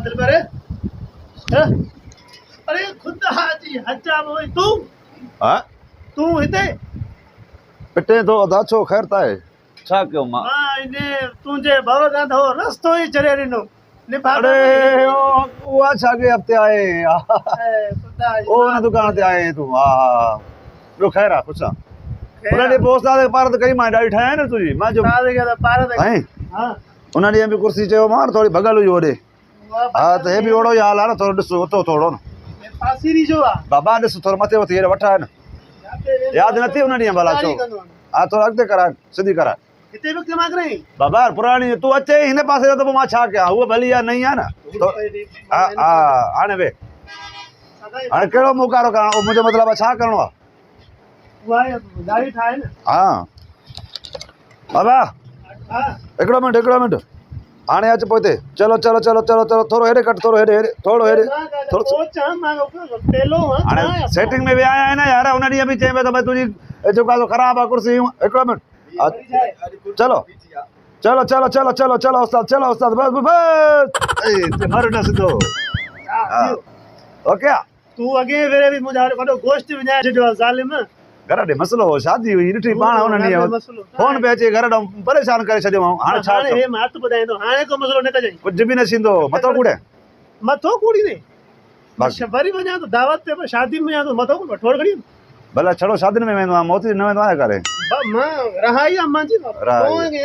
दिलबरे अरे खुदा जी हचा मोई तू हाँ तू हिते पिटे तो अदा छो खैर ताए छा क्यों मां हां इने तुझे भरोसा तो रस्तो ही चढ़े रिनो अरे वो अच्छा के हफ्ते आए खुदा जी ओ ना दुकान ते आए तू हां जो खैर आ कुछ उन्हें पोस्ता दे पार कई मां डाई ठाए ना तुजी मां जो सादे के पार दे हां हां उन्हें भी कुर्सी चयो मां थोड़ी भगल हुई ओडे हां तो हे भी ओड़ो ही हाल है ना थोड़ो ॾिसो तो थोड़ो न पासीरी जो आ बाबा ॾिस थोड़ो मथे वठी वठा है न याद नथी उन ॾींहं भला चो हां थोड़ा अॻिते करा सिधी करा हिते भी कमा करे बाबा पुरानी तू अचे हिन पासे जो तो मां छा कयां उहो भली या नहीं है ना तो हां हां हाणे वे हाणे कहिड़ो मुकारो करणो मुंहिंजो मतिलबु आहे छा करिणो आहे वाह दाढ़ी ठाए न हाँ बाबा हां हिकिड़ो मिंट हाणे अच पोइ हिते चलो चलो चलो चलो चलो थोरो हेॾे कट थोरो हेॾे थोरो हेॾे थोरो सोचा मां पेलो हाणे सेटिंग में विया आहिनि न यार उन ॾींहं बि चई पियो त भई तुंहिंजी जेको आहे ख़राबु आहे कुर्सी हिकिड़ो मिंट चलो चलो चलो चलो चलो चलो उस्ताद बस बस मर न सिधो ओके तू अगे वेरे भी मुझे वडो गोश्त विञाए छॾियो आहे ज़ालिम घर ॾे मसलो हो शादी हुई ॾिठी पाण हुन ॾींहं फोन पे अचे घर ॾांहुं परेशान करे छॾियो हाणे छा हाणे हे हथ ॿुधाईंदो हाणे को मसलो न कजांइ कुझु बि न थींदो मथो कूड़े मथो कूड़ी ने वरी वञा तो दावत ते पर शादी में वञा तो मथो कूड़ ठोड़ खड़ी भला छड़ो शादियुनि में वेंदो आहे मोती न वेंदो आहे करे मां रहाई आ मां जी रहाई।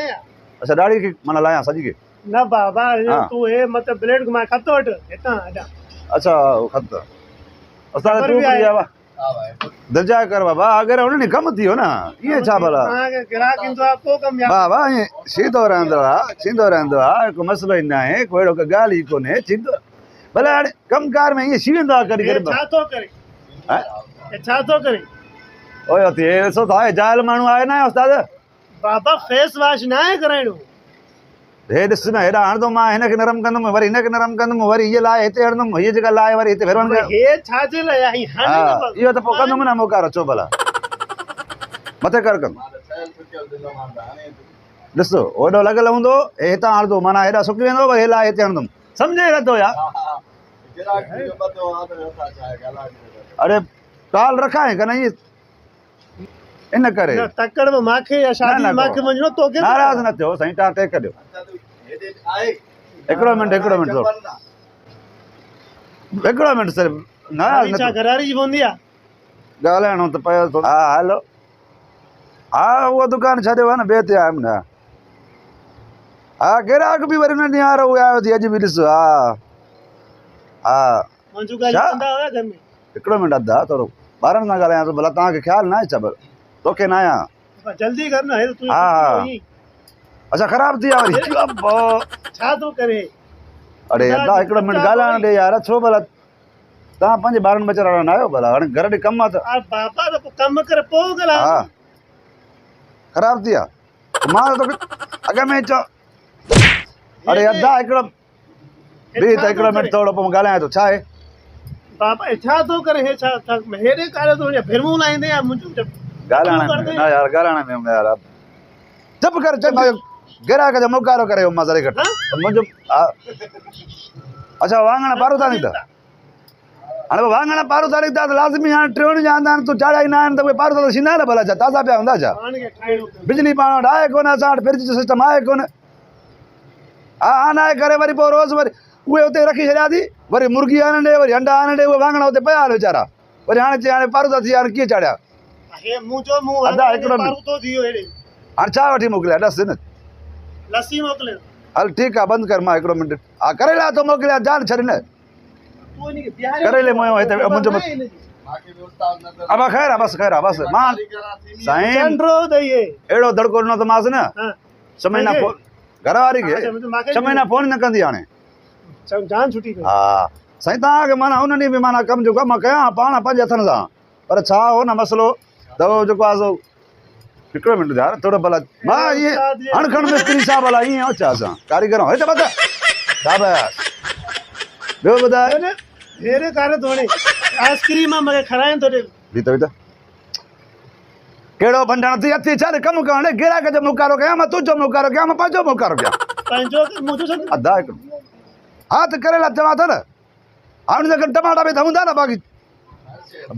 अच्छा दाढ़ी खे माना लाया सॼी खे न बाबा तू हे मत ब्लेड मां खत वठ हितां हेॾां अच्छा खत उस्ताद तू भी आया दर्जा कर बाबा अगर उन्हें कम थियो ना ये छा भला हां ग्राहक इंदो आ को कम या बाबा ये सीधो रहंदो आहे को मसलो ही ना है कोई ॻाल्हि ही कोन्हे थींदो भला हाणे कमकार में ये शी वेंदो आहे कॾहिं कॾहिं छा थो करे हैं छा थो करे ओए ते सो था जायल माण्हू आहे ना उस्ताद बाबा फेस वॉश ना आहे कराइणो हे ॾिस न हेॾा हणंदो मां हिनखे नरम कंदुमि वरी हिनखे नरम कंदुमि वरी हीअ लाइ हिते हणंदुमि हीअ जेका लाइ वरी हिते फिरवण हे छा जे लाइ आई हा इहो त पोइ कंदुमि न मोकार अचो भला मथे कर कमु ॾिसो ओॾो लॻियल हूंदो हे हितां हणंदो माना हेॾा सुकी वेंदो वरी हे लाइ हिते हणंदुमि सम्झे नथो यार अरे टाल रखाए का नहीं इन करे तकड़ में माखे या शादी माखे वञणो तो के नाराज़ न थियो साईं तव्हां टेक ॾियो हिकिड़ो मिंट सिर्फ़ु नाराज़ न छा घरारी जी हूंदी आहे ॻाल्हाइणो त पियो थो हा हलो हा उहा दुकानु छॾियो आहे न ॿिए ते आयुमि न हा ग्राहक बि वरी न ॾियारो आयो थी अॼु बि ॾिस हा हा मंजू ॻाल्हि कंदा हुया घर में हिकिड़ो मिंट अदा थोरो ॿारनि सां ॻाल्हायां थो भला तव्हांखे ख़्यालु न आहे छा तोखे न आहियां जल्दी कर न तू हा अच्छा ख़राब थी वरी छा थो करे अरे अदा हिकिड़ो मिंट ॻाल्हाइण ॾे यार छो भला तव्हां पंहिंजे ॿारनि बचारा न आहियो भला हाणे घर ॾे कमु आहे त बाबा त कमु करे पोइ ॻाल्हाए हा ख़राब थी आहे मां तोखे अॻ में चओ अरे अदा हिकिड़ो बि त हिकिड़ो मिंट थोरो पोइ ॻाल्हायां थो छा आहे बाबा छा थो करे हे छा हेॾे कारे तो फिल्मूं लाईंदे या मुंहिंजो ॻाल्हाइण में न यार ॻाल्हाइण में हूंदा यार चुप कर चल ग्राहक जो मुकारो करे मां ज़रे घटि मुंहिंजो हा अच्छा वाङण पारो था निकिता हाणे वाङण पारो था निकिता त लाज़मी हाणे टियों जा आंदा आहिनि तूं चाढ़िया ई न आहिनि त उहे पारो था थींदा न भला छा ताज़ा पिया हूंदा छा बिजली पाण वटि आहे कोन असां वटि फ्रिज जो सिस्टम आहे कोन हा आनाए करे वरी पोइ रोज़ु वरी उहे हुते रखी छॾिया थी वरी मुर्गी आणे ॾे वरी अंडा आणे ॾे उहे वाङण हुते पिया आहिनि वीचारा वरी हाणे चई हाणे पारो था थी हाणे कीअं चाढ़िया हाणे छा वठी मोकिलिया ॾस न लस्सी मोकिलियो हल ठीकु आहे बंदि कर मां हिकिड़ो मिंट हा करेला थो मोकिलिया जान छॾ न करेले मोयो हिते मुंहिंजो अब ख़ैर आहे बसि मां साईं अहिड़ो दड़को ॾिनो त मांसि न 6 महीना फोन घर वारी खे 6 महीना फोन न कंदी हाणे जान छुटी हा साईं तव्हांखे माना हुन ॾींहुं बि माना कमु जो कमु कयां पाण पंहिंजे हथनि सां पर छा हो न मसलो दवो जेको आहे सो हिकिड़ो मिंट यार थोरो भला मां इएं अणखण मिस्त्री छा भला ईअं अचा असां कारीगर हिते बता शाबाश ॿियो ॿुधाए हेरे कारे थोड़े आइसक्रीम मूंखे खाराइनि थो ॾे बीत कहिड़ो भंडाण थी अची छा कमु करणु ग्राहक जो मुकारो कयां मां तुंहिंजो मुकारो कयां मां पंहिंजो मुकारो कयां पंहिंजो मुंहिंजो अदा हिकिड़ो हाथ करेला चवां थो न हाणे त टमाटा बि त हूंदा न बाक़ी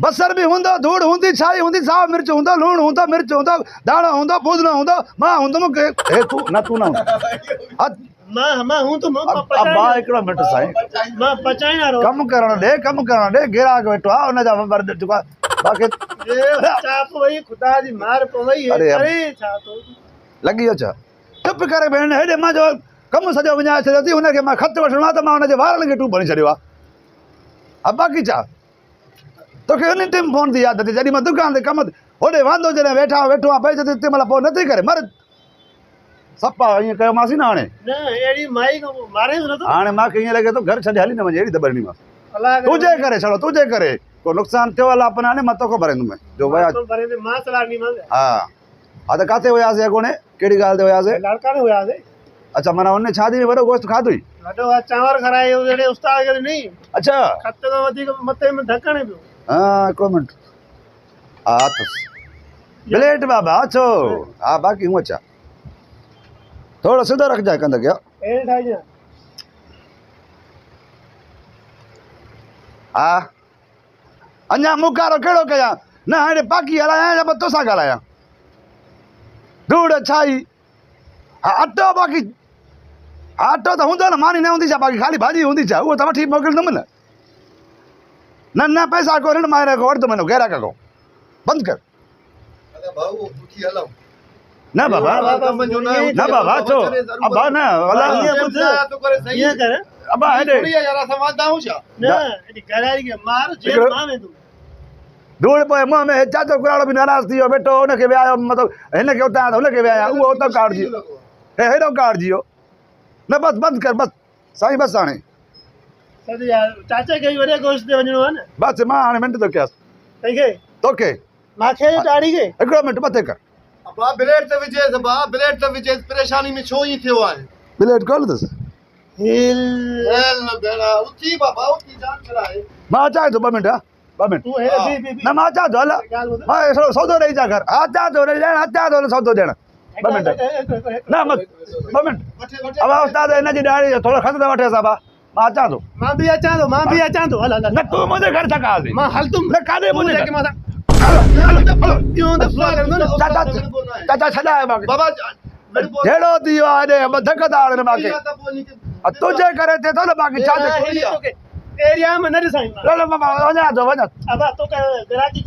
बसर बि हूंदो धूड़ हूंदी छाई हूंदी साओ मिर्च हूंदो लूणु हूंदो मिर्च हूंदो दाणो हूंदो पुदीनो हूंदो मां हूंदुमि हे तूं न मां हूं तो अब्बा हिकिड़ो मिंट साईं मां पचाइणा रो कमु करण ॾे गिराक वेठो आहे हुनजा बाक़ी चाप वई खुदा जी मार पवई अरे अरे छा तो लॻी वियो छा चुप करे भेण हेॾे मां जो कमु सॼो विञाए छॾियो थी हुनखे मां ख़त वठिणो आहे त मां हुनजे वारनि खे टूब हणी छॾियो आहे बाक़ी छा तोखे उन टाइम फोन थी यादि अचे जॾहिं मां दुकान ते कमु होॾे वांदो जॾहिं वेठो आहे पई तंहिं महिल पोइ नथी करे मर सपा ईअं कयोमांसीं न हाणे न अहिड़ी माई खां मारे नथो हाणे मूंखे ईअं लॻे थो घर छॾे हली न वञे अहिड़ी दॿड़नी मां अलाह तुंहिंजे करे छड़ो तुंहिंजे करे को नुक़सानु थियो आहे अपने हाणे मां तोखे भराईंदुमि जो विया मां सलाह ॾींदीमांसि हा हा त किथे वियासीं अॻोने कहिड़ी ॻाल्हि ते वियासीं लड़का में हुयासीं अच्छा माना हुन शादी में वॾो गोश्त खाधो ई वॾो चांवर खारायो जहिड़े उस्ताद खे नहीं अच्छा खत खां वधीक मथे में ढकणे पियो हा हिकिड़ो मिंट हा अथसि प्लेट बाबा अचो हा बाक़ी हूअं छा थोरो सिधो रखजांइ कंद कयो अहिड़े ठाहिजां हा अञा मुकारो कहिड़ो कयां न हाणे बाक़ी हलायां या तोसां ॻाल्हायां धूड़ छाई हा अटो बाक़ी हा अटो त हूंदो न मानी न हूंदी छा बाक़ी ख़ाली भाॼी हूंदी छा उहो त वठी मोकिलींदुमि न पैसा को ऋण मारे को वठंदुमि हिन ग्राहक खां बंदि कर न बाबा न बाबा छो अब्बा न अलाह ईअं कर अब्बा हेॾे न एॾी घरारी खे मार जेल मां वेंदुमि धूड़ पोइ मुंहं में चाचो कुराड़ो बि नाराज़ थी वियो वेठो हुनखे विहायो मतिलबु हिनखे उतां त हुनखे विहाया उहो हुतां काढ़जी वियो हेॾो काढ़जी वियो न बसि बंदि कर बसि साईं बसि हाणे चाचा खे वॾे गोश्त ते वञिणो आहे न बसि मां हाणे मिंट थो कयांसि कंहिंखे तोखे मूंखे ॾाढी खे हिकिड़ो मिंट मथे कर ब्लेड ते विझेसि ब्लेड ते विझेसि परेशानी में छो ई थियो आहे प्लेट खोल अथसि उथी बाबा उथी जान चढ़ाए मां अचां थो 2 मिंट हा 2 मिंट तूं हेॾे बी न मां अचां थो हल मां सौदो ॾेई जा घर हा अचां थो अचां थो सौदो ॾियणु 2 मिंट न 2 मिंट अब उस्ताद हिनजी ॾाढी थोरो खत त वठे साहिबा मां अचां थो मां बि अचां थो हल न तूं मुंहिंजे घर छा हल मां हलंदुमि न काॾे मुंहिंजे घर चाचा छॾाए मूंखे बाबा जहिड़ो थी वियो आहे हेॾे धक था हणनि मूंखे तुंहिंजे करे थिए थो न बाक़ी छा एरिया में न ॾिसाईं वञा थो वञा अब तो ग्राहकी